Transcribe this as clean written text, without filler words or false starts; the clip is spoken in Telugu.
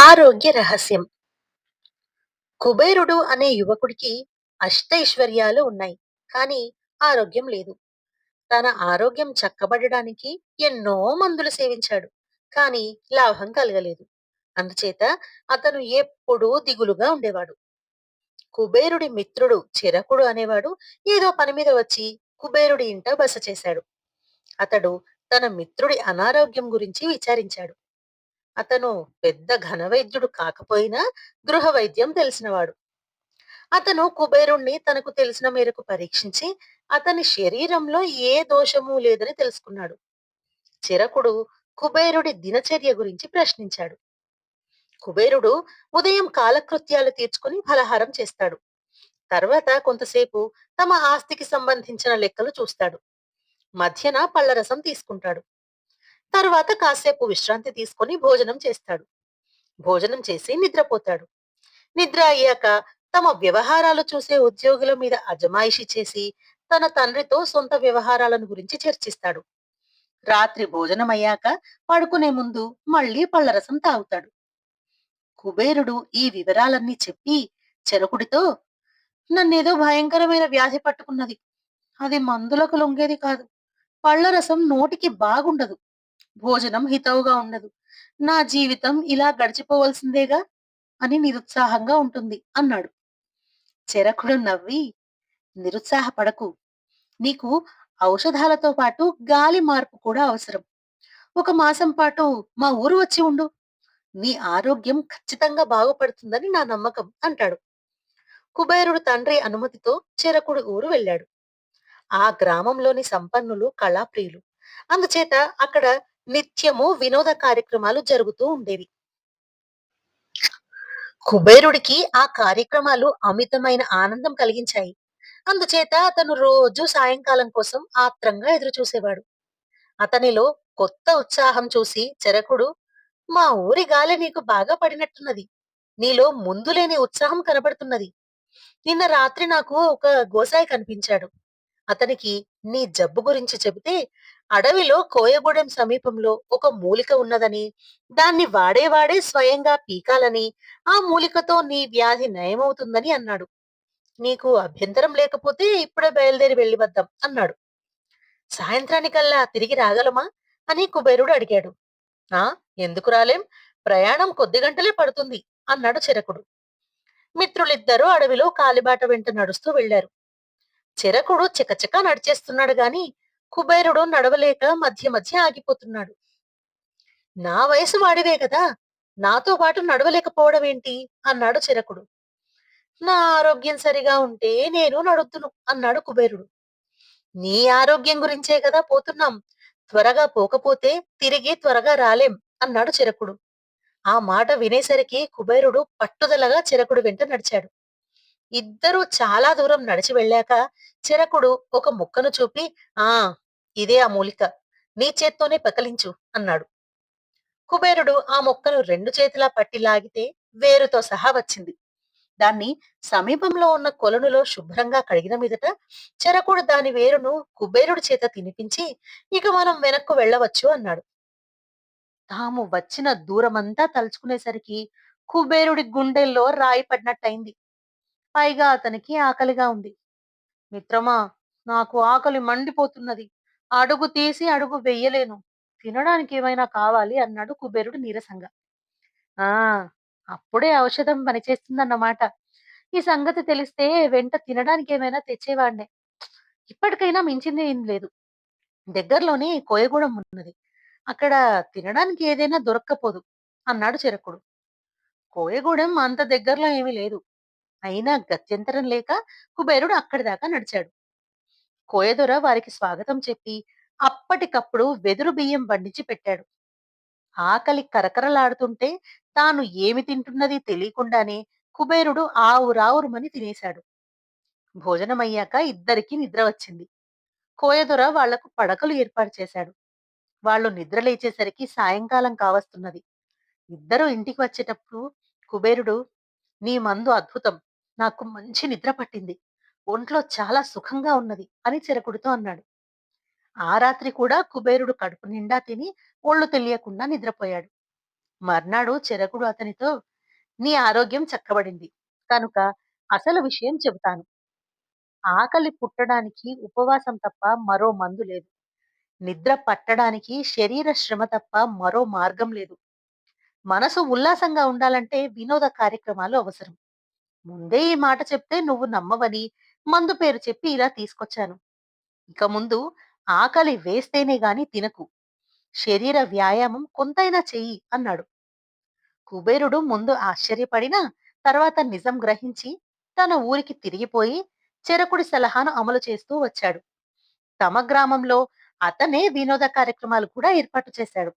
ఆరోగ్య రహస్యం. కుబేరుడు అనే యువకుడికి అష్టైశ్వర్యాలు ఉన్నాయి. కానీ ఆరోగ్యం లేదు. తన ఆరోగ్యం చక్కబడడానికి ఎన్నో మందులు సేవించాడు. కానీ లాభం కలగలేదు. అందుచేత అతను ఎప్పుడూ దిగులుగా ఉండేవాడు. కుబేరుడి మిత్రుడు చిరకుడు అనేవాడు ఏదో పని మీద వచ్చి కుబేరుడి ఇంట బస చేశాడు. అతడు తన మిత్రుడి అనారోగ్యం గురించి విచారించాడు. అతను పెద్ద ఘనవైద్యుడు కాకపోయినా గృహ వైద్యం తెలిసినవాడు. అతను కుబేరుణ్ణి తనకు తెలిసిన మేరకు పరీక్షించి అతని శరీరంలో ఏ దోషము లేదని తెలుసుకున్నాడు. చిరకుడు కుబేరుడి దినచర్య గురించి ప్రశ్నించాడు. కుబేరుడు ఉదయం కాలకృత్యాలు తీర్చుకుని ఫలహారం చేస్తాడు. తర్వాత కొంతసేపు తమ ఆస్తికి సంబంధించిన లెక్కలు చూస్తాడు. మధ్యన పళ్ళరసం తీసుకుంటాడు. తరువాత కాసేపు విశ్రాంతి తీసుకొని భోజనం చేస్తాడు. భోజనం చేసి నిద్రపోతాడు. నిద్ర అయ్యాక తమ వ్యవహారాలు చూసే ఉద్యోగుల మీద అజమాయిషీ చేసి తన తండ్రితో సొంత వ్యవహారాలను గురించి చర్చిస్తాడు. రాత్రి భోజనమయ్యాక పడుకునే ముందు మళ్ళీ పళ్ళరసం తాగుతాడు. కుబేరుడు ఈ వివరాలన్నీ చెప్పి చెరకుడితో, నన్నేదో భయంకరమైన వ్యాధి పట్టుకున్నది. అది మందులకు లొంగేది కాదు. పళ్ళరసం నోటికి బాగుండదు. భోజనం హితవుగా ఉండదు. నా జీవితం ఇలా గడిచిపోవలసిందేగా అని నిరుత్సాహంగా ఉంటుంది అన్నాడు. చెరకుడు నవ్వి, నిరుత్సాహపడకు. నీకు ఔషధాలతో పాటు గాలి మార్పు కూడా అవసరం. ఒక మాసం పాటు మా ఊరు వచ్చి ఉండు. నీ ఆరోగ్యం ఖచ్చితంగా బాగుపడుతుందని నా నమ్మకం అంటాడు. కుబేరుడు తండ్రి అనుమతితో చెరకుడు ఊరు వెళ్ళాడు. ఆ గ్రామంలోని సంపన్నులు కళాప్రియులు. అందుచేత అక్కడ నిత్యము వినోద కార్యక్రమాలు జరుగుతూ ఉండేవి. కుబేరుడికి ఆ కార్యక్రమాలు అమితమైన ఆనందం కలిగించాయి. అందుచేత అతను రోజు సాయంకాలం కోసం ఆత్రంగా ఎదురుచూసేవాడు. అతనిలో కొత్త ఉత్సాహం చూసి చెరకుడు, మా ఊరి గాలి నీకు బాగా పడినట్టున్నది. నీలో ముందు లేని ఉత్సాహం కనబడుతున్నది. నిన్న రాత్రి నాకు ఒక గోసాయి కనిపించాడు. అతనికి నీ జబ్బు గురించి చెబితే అడవిలో కోయగూడెం సమీపంలో ఒక మూలిక ఉన్నదని, దాన్ని వాడే స్వయంగా పీకాలని, ఆ మూలికతో నీ వ్యాధి నయమవుతుందని అన్నాడు. నీకు అభ్యంతరం లేకపోతే ఇప్పుడే బయలుదేరి వెళ్ళి వద్దాం అన్నాడు. సాయంత్రానికల్లా తిరిగి రాగలమా అని కుబేరుడు అడిగాడు. ఆ, ఎందుకు రాలేం? ప్రయాణం కొద్ది గంటలే పడుతుంది అన్నాడు చిరకుడు. మిత్రులిద్దరూ అడవిలో కాలిబాట వెంట నడుస్తూ వెళ్లారు. చిరకుడు చికచిక నడిచేస్తున్నాడు గాని కుబేరుడు నడవలేక మధ్య మధ్య ఆగిపోతున్నాడు. నా వయసు వాడివే కదా, నాతో పాటు నడవలేకపోవడం ఏంటి అన్నాడు చిరకుడు. నా ఆరోగ్యం సరిగా ఉంటే నేను నడుద్దును అన్నాడు కుబేరుడు. నీ ఆరోగ్యం గురించే కదా పోతున్నాం. త్వరగా పోకపోతే తిరిగి త్వరగా రాలేం అన్నాడు చిరకుడు. ఆ మాట వినేసరికి కుబేరుడు పట్టుదలగా చిరకుడు వెంట నడిచాడు. ఇద్దరూ చాలా దూరం నడిచి వెళ్ళాక చిరకుడు ఒక ముక్కను చూపి, ఆ, ఇదే ఆ మూలిక. నీ చేత్తోనే పెకలించు అన్నాడు. కుబేరుడు ఆ మొక్కను రెండు చేతులా పట్టి లాగితే వేరుతో సహా వచ్చింది. దాన్ని సమీపంలో ఉన్న కొలనులో శుభ్రంగా కడిగిన మీదట చెరకుడు దాని వేరును కుబేరుడి చేత తినిపించి, ఇక మనం వెనక్కు వెళ్ళవచ్చు అన్నాడు. తాము వచ్చిన దూరమంతా తలుచుకునేసరికి కుబేరుడి గుండెల్లో రాయి పడినట్టయింది. పైగా అతనికి ఆకలిగా ఉంది. మిత్రమా, నాకు ఆకలి మండిపోతున్నది. అడుగు తీసి అడుగు వెయ్యలేను. తినడానికి ఏమైనా కావాలి అన్నాడు కుబేరుడు నీరసంగా. ఆ, అప్పుడే ఔషధం పనిచేస్తుందన్నమాట. ఈ సంగతి తెలిస్తే వెంట తినడానికి ఏమైనా తెచ్చేవాడినే. ఇప్పటికైనా మించింది ఏం లేదు. దగ్గరలోనే కోయగూడెం ఉన్నది. అక్కడ తినడానికి ఏదైనా దొరక్కపోదు అన్నాడు చిరకుడు. కోయగూడెం అంత దగ్గరలో ఏమీ లేదు. అయినా గత్యంతరం లేక కుబేరుడు అక్కడి దాకా నడిచాడు. కోయదొర వారికి స్వాగతం చెప్పి అప్పటికప్పుడు వెదురు బియ్యం వండించి పెట్టాడు. ఆకలి కరకరలాడుతుంటే తాను ఏమి తింటున్నది తెలియకుండానే కుబేరుడు ఆవురావురుమని తినేశాడు. భోజనమయ్యాక ఇద్దరికీ నిద్ర వచ్చింది. కోయదొర వాళ్లకు పడకలు ఏర్పాటు చేశాడు. వాళ్ళు నిద్ర లేచేసరికి సాయంకాలం కావస్తున్నది. ఇద్దరూ ఇంటికి వచ్చేటప్పుడు కుబేరుడు, నీ మందు అద్భుతం. నాకు మంచి నిద్ర పట్టింది. ఒంట్లో చాలా సుఖంగా ఉన్నది అని చిరకుడితో అన్నాడు. ఆ రాత్రి కూడా కుబేరుడు కడుపు నిండా తిని ఒళ్ళు తెలియకుండా నిద్రపోయాడు. మర్నాడు చెరకుడు అతనితో, నీ ఆరోగ్యం చక్కబడింది కనుక అసలు విషయం చెబుతాను. ఆకలి పుట్టడానికి ఉపవాసం తప్ప మరో మందు లేదు. నిద్ర పట్టడానికి శరీర శ్రమ తప్ప మరో మార్గం లేదు. మనసు ఉల్లాసంగా ఉండాలంటే వినోద కార్యక్రమాలు అవసరం. ముందే ఈ మాట చెప్తే నువ్వు నమ్మవని మందు పేరు చెప్పి ఇలా తీసుకొచ్చాను. ఇక ముందు ఆకలి వేస్తేనే గాని తినకు. శరీర వ్యాయామం కొంతైనా చెయ్యి అన్నాడు. కుబేరుడు ముందు ఆశ్చర్యపడినా తర్వాత నిజం గ్రహించి తన ఊరికి తిరిగిపోయి చెరకుడి సలహాను అమలు చేస్తూ వచ్చాడు. తమ గ్రామంలో అతనే వినోద కార్యక్రమాలు కూడా ఏర్పాటు చేశాడు.